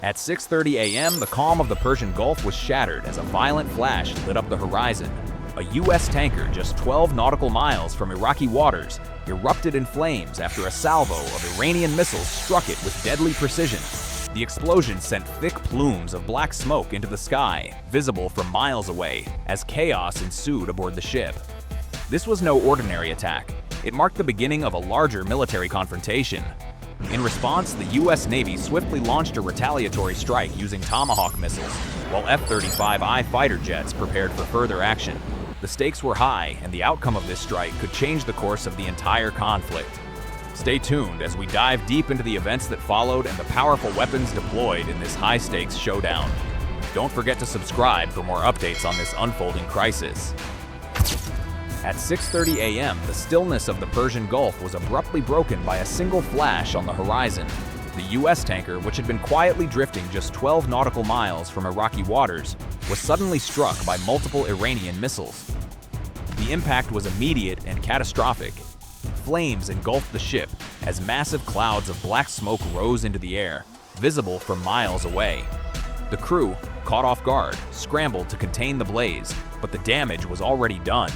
At 6:30 a.m., the calm of the Persian Gulf was shattered as a violent flash lit up the horizon. A U.S. tanker just 12 nautical miles from Iraqi waters erupted in flames after a salvo of Iranian missiles struck it with deadly precision. The explosion sent thick plumes of black smoke into the sky, visible from miles away, as chaos ensued aboard the ship. This was no ordinary attack. It marked the beginning of a larger military confrontation. In response, the U.S. Navy swiftly launched a retaliatory strike using Tomahawk missiles, while F-35I fighter jets prepared for further action. The stakes were high, and the outcome of this strike could change the course of the entire conflict. Stay tuned as we dive deep into the events that followed and the powerful weapons deployed in this high-stakes showdown. Don't forget to subscribe for more updates on this unfolding crisis. At 6:30 a.m., the stillness of the Persian Gulf was abruptly broken by a single flash on the horizon. The U.S. tanker, which had been quietly drifting just 12 nautical miles from Iraqi waters, was suddenly struck by multiple Iranian missiles. The impact was immediate and catastrophic. Flames engulfed the ship as massive clouds of black smoke rose into the air, visible from miles away. The crew, caught off guard, scrambled to contain the blaze, but the damage was already done.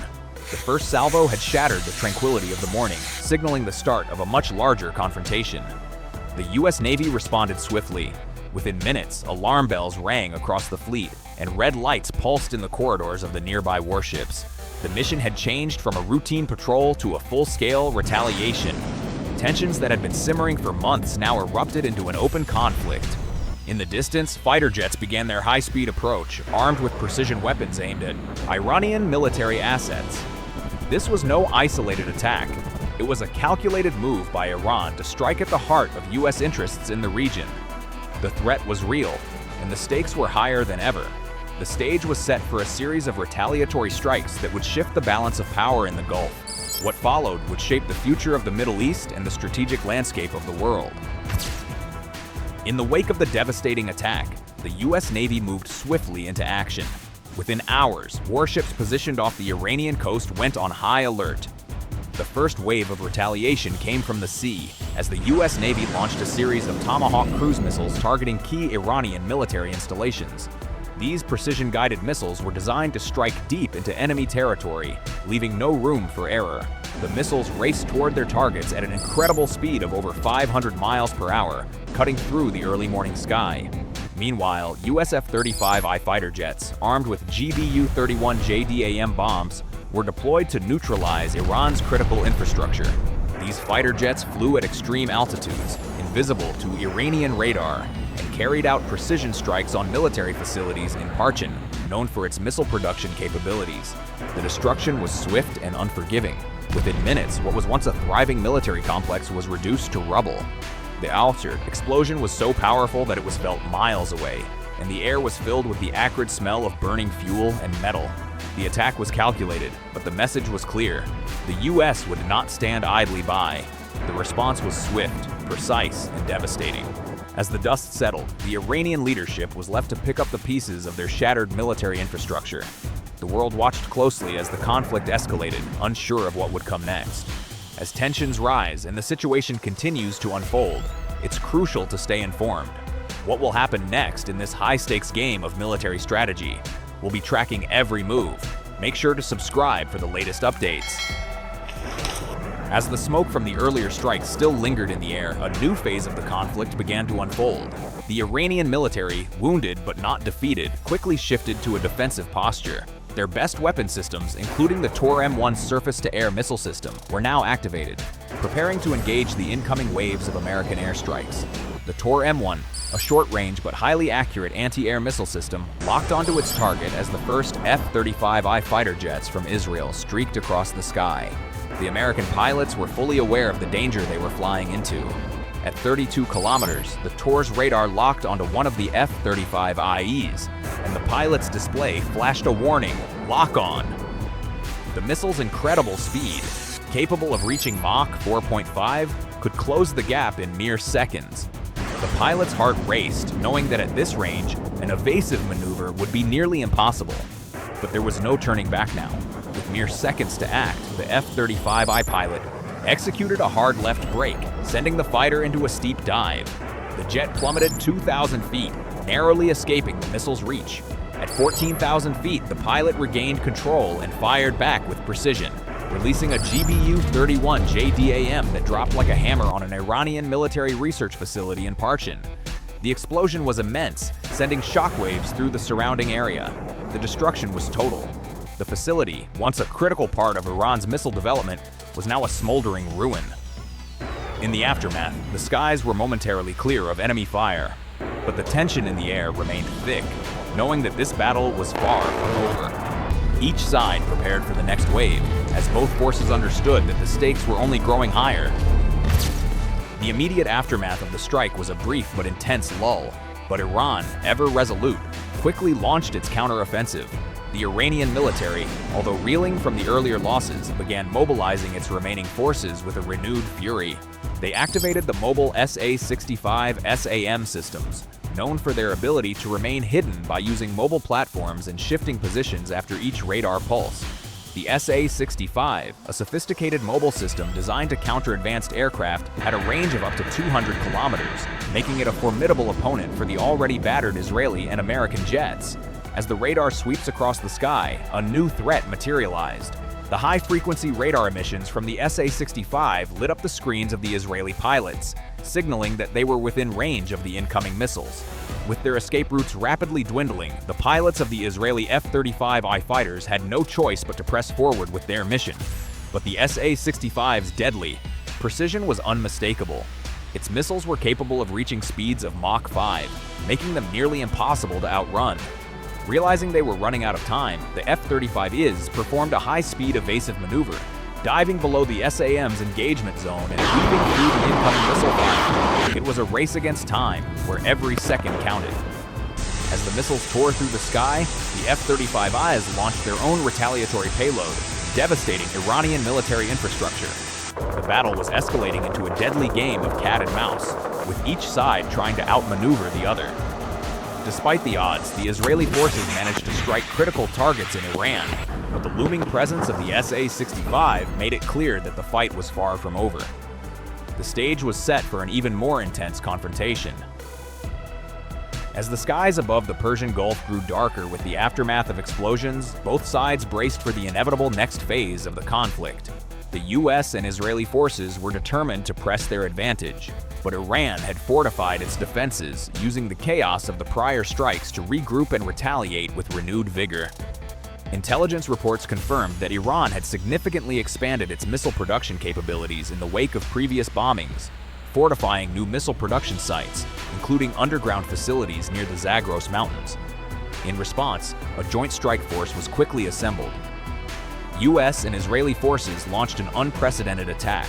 The first salvo had shattered the tranquility of the morning, signaling the start of a much larger confrontation. The U.S. Navy responded swiftly. Within minutes, alarm bells rang across the fleet, and red lights pulsed in the corridors of the nearby warships. The mission had changed from a routine patrol to a full-scale retaliation. Tensions that had been simmering for months now erupted into an open conflict. In the distance, fighter jets began their high-speed approach, armed with precision weapons aimed at Iranian military assets. This was no isolated attack. It was a calculated move by Iran to strike at the heart of U.S. interests in the region. The threat was real, and the stakes were higher than ever. The stage was set for a series of retaliatory strikes that would shift the balance of power in the Gulf. What followed would shape the future of the Middle East and the strategic landscape of the world. In the wake of the devastating attack, the U.S. Navy moved swiftly into action. Within hours, warships positioned off the Iranian coast went on high alert. The first wave of retaliation came from the sea, as the U.S. Navy launched a series of Tomahawk cruise missiles targeting key Iranian military installations. These precision-guided missiles were designed to strike deep into enemy territory, leaving no room for error. The missiles raced toward their targets at an incredible speed of over 500 miles per hour, cutting through the early morning sky. Meanwhile, US F-35I fighter jets, armed with GBU-31 JDAM bombs, were deployed to neutralize Iran's critical infrastructure. These fighter jets flew at extreme altitudes, invisible to Iranian radar, and carried out precision strikes on military facilities in Persian, known for its missile production capabilities. The destruction was swift and unforgiving. Within minutes, what was once a thriving military complex was reduced to rubble. The altered explosion was so powerful that it was felt miles away, and the air was filled with the acrid smell of burning fuel and metal. The attack was calculated, but the message was clear. The U.S. would not stand idly by. The response was swift, precise, and devastating. As the dust settled, the Iranian leadership was left to pick up the pieces of their shattered military infrastructure. The world watched closely as the conflict escalated, unsure of what would come next. As tensions rise and the situation continues to unfold, it's crucial to stay informed. What will happen next in this high-stakes game of military strategy? We'll be tracking every move. Make sure to subscribe for the latest updates. As the smoke from the earlier strikes still lingered in the air, a new phase of the conflict began to unfold. The Iranian military, wounded but not defeated, quickly shifted to a defensive posture. Their best weapon systems, including the Tor-M1 surface-to-air missile system, were now activated, preparing to engage the incoming waves of American airstrikes. The Tor-M1, a short-range but highly accurate anti-air missile system, locked onto its target as the first F-35I fighter jets from Israel streaked across the sky. The American pilots were fully aware of the danger they were flying into. At 32 kilometers, the Tor's radar locked onto one of the F-35IEs, and the pilot's display flashed a warning, "Lock on." The missile's incredible speed, capable of reaching Mach 4.5, could close the gap in mere seconds. The pilot's heart raced, knowing that at this range, an evasive maneuver would be nearly impossible. But there was no turning back now. With mere seconds to act, the F-35I pilot executed a hard left brake, sending the fighter into a steep dive. the jet plummeted 2,000 feet, narrowly escaping the missile's reach. At 14,000 feet, the pilot regained control and fired back with precision, releasing a GBU-31 JDAM that dropped like a hammer on an Iranian military research facility in Persian. The explosion was immense, sending shockwaves through the surrounding area. The destruction was total. The facility, once a critical part of Iran's missile development, was now a smoldering ruin. In the aftermath, the skies were momentarily clear of enemy fire, but the tension in the air remained thick, knowing that this battle was far from over. Each side prepared for the next wave, as both forces understood that the stakes were only growing higher. The immediate aftermath of the strike was a brief but intense lull, but Iran, ever resolute, quickly launched its counteroffensive. The Iranian military, although reeling from the earlier losses, began mobilizing its remaining forces with a renewed fury. They activated the mobile SA-65 SAM systems, known for their ability to remain hidden by using mobile platforms and shifting positions after each radar pulse. The SA-65, a sophisticated mobile system designed to counter advanced aircraft, had a range of up to 200 kilometers, making it a formidable opponent for the already battered Israeli and American jets. As the radar sweeps across the sky, a new threat materialized. The high-frequency radar emissions from the SA-65 lit up the screens of the Israeli pilots, signaling that they were within range of the incoming missiles. With their escape routes rapidly dwindling, the pilots of the Israeli F-35I fighters had no choice but to press forward with their mission. But the SA-65's deadly precision was unmistakable. Its missiles were capable of reaching speeds of Mach 5, making them nearly impossible to outrun. Realizing they were running out of time, the F-35Is performed a high-speed evasive maneuver, diving below the SAM's engagement zone and weaving through the incoming missile fire. It was a race against time, where every second counted. As the missiles tore through the sky, the F-35Is launched their own retaliatory payload, devastating Iranian military infrastructure. The battle was escalating into a deadly game of cat and mouse, with each side trying to outmaneuver the other. Despite the odds, the Israeli forces managed to strike critical targets in Iran, but the looming presence of the SA-65 made it clear that the fight was far from over. The stage was set for an even more intense confrontation. As the skies above the Persian Gulf grew darker with the aftermath of explosions, both sides braced for the inevitable next phase of the conflict. The US and Israeli forces were determined to press their advantage, but Iran had fortified its defenses, using the chaos of the prior strikes to regroup and retaliate with renewed vigor. Intelligence reports confirmed that Iran had significantly expanded its missile production capabilities in the wake of previous bombings, fortifying new missile production sites, including underground facilities near the Zagros Mountains. In response, a joint strike force was quickly assembled. US and Israeli forces launched an unprecedented attack.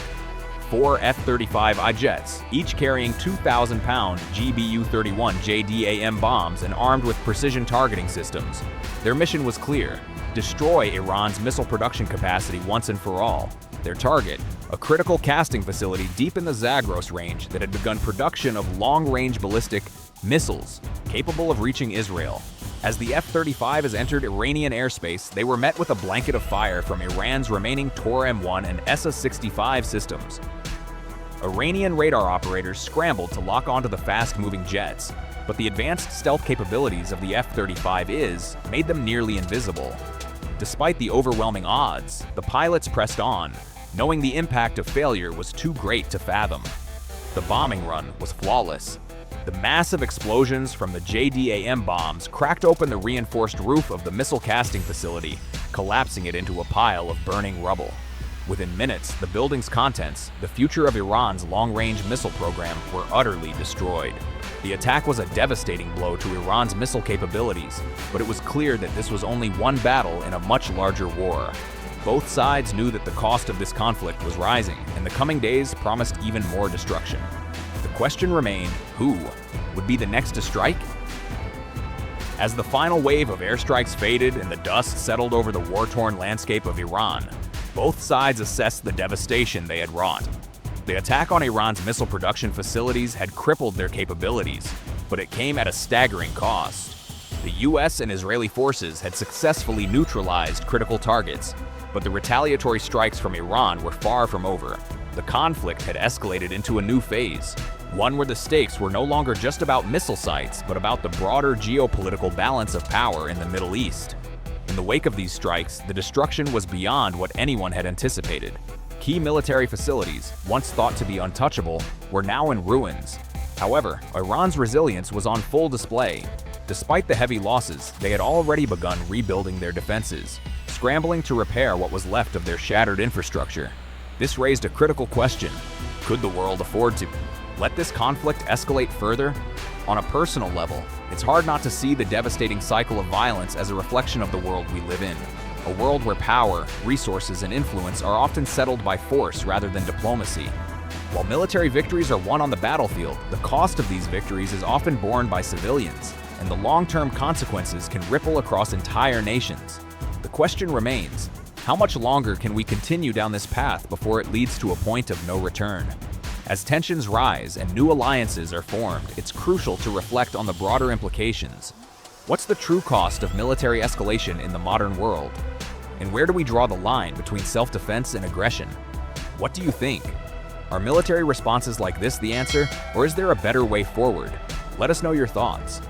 4 F-35I jets, each carrying 2,000-pound GBU-31 JDAM bombs and armed with precision targeting systems. Their mission was clear: destroy Iran's missile production capacity once and for all. Their target, a critical casting facility deep in the Zagros range that had begun production of long-range ballistic missiles capable of reaching Israel. As the F-35s entered Iranian airspace, they were met with a blanket of fire from Iran's remaining Tor M1 and ESA-65 systems. Iranian radar operators scrambled to lock onto the fast-moving jets, but the advanced stealth capabilities of the F-35Is made them nearly invisible. Despite the overwhelming odds, the pilots pressed on, knowing the impact of failure was too great to fathom. The bombing run was flawless. The massive explosions from the JDAM bombs cracked open the reinforced roof of the missile casting facility, collapsing it into a pile of burning rubble. Within minutes, the building's contents, the future of Iran's long-range missile program, were utterly destroyed. The attack was a devastating blow to Iran's missile capabilities, but it was clear that this was only one battle in a much larger war. Both sides knew that the cost of this conflict was rising, and the coming days promised even more destruction. The question remained, who would be the next to strike? As the final wave of airstrikes faded and the dust settled over the war-torn landscape of Iran, both sides assessed the devastation they had wrought. The attack on Iran's missile production facilities had crippled their capabilities, but it came at a staggering cost. The US and Israeli forces had successfully neutralized critical targets, but the retaliatory strikes from Iran were far from over. The conflict had escalated into a new phase. One where the stakes were no longer just about missile sites, but about the broader geopolitical balance of power in the Middle East. In the wake of these strikes, the destruction was beyond what anyone had anticipated. Key military facilities, once thought to be untouchable, were now in ruins. However, Iran's resilience was on full display. Despite the heavy losses, they had already begun rebuilding their defenses, scrambling to repair what was left of their shattered infrastructure. This raised a critical question: could the world afford to let this conflict escalate further? On a personal level, it's hard not to see the devastating cycle of violence as a reflection of the world we live in. A world where power, resources, and influence are often settled by force rather than diplomacy. While military victories are won on the battlefield, the cost of these victories is often borne by civilians, and the long-term consequences can ripple across entire nations. The question remains: how much longer can we continue down this path before it leads to a point of no return? As tensions rise and new alliances are formed, it's crucial to reflect on the broader implications. What's the true cost of military escalation in the modern world? And where do we draw the line between self-defense and aggression? What do you think? Are military responses like this the answer, or is there a better way forward? Let us know your thoughts.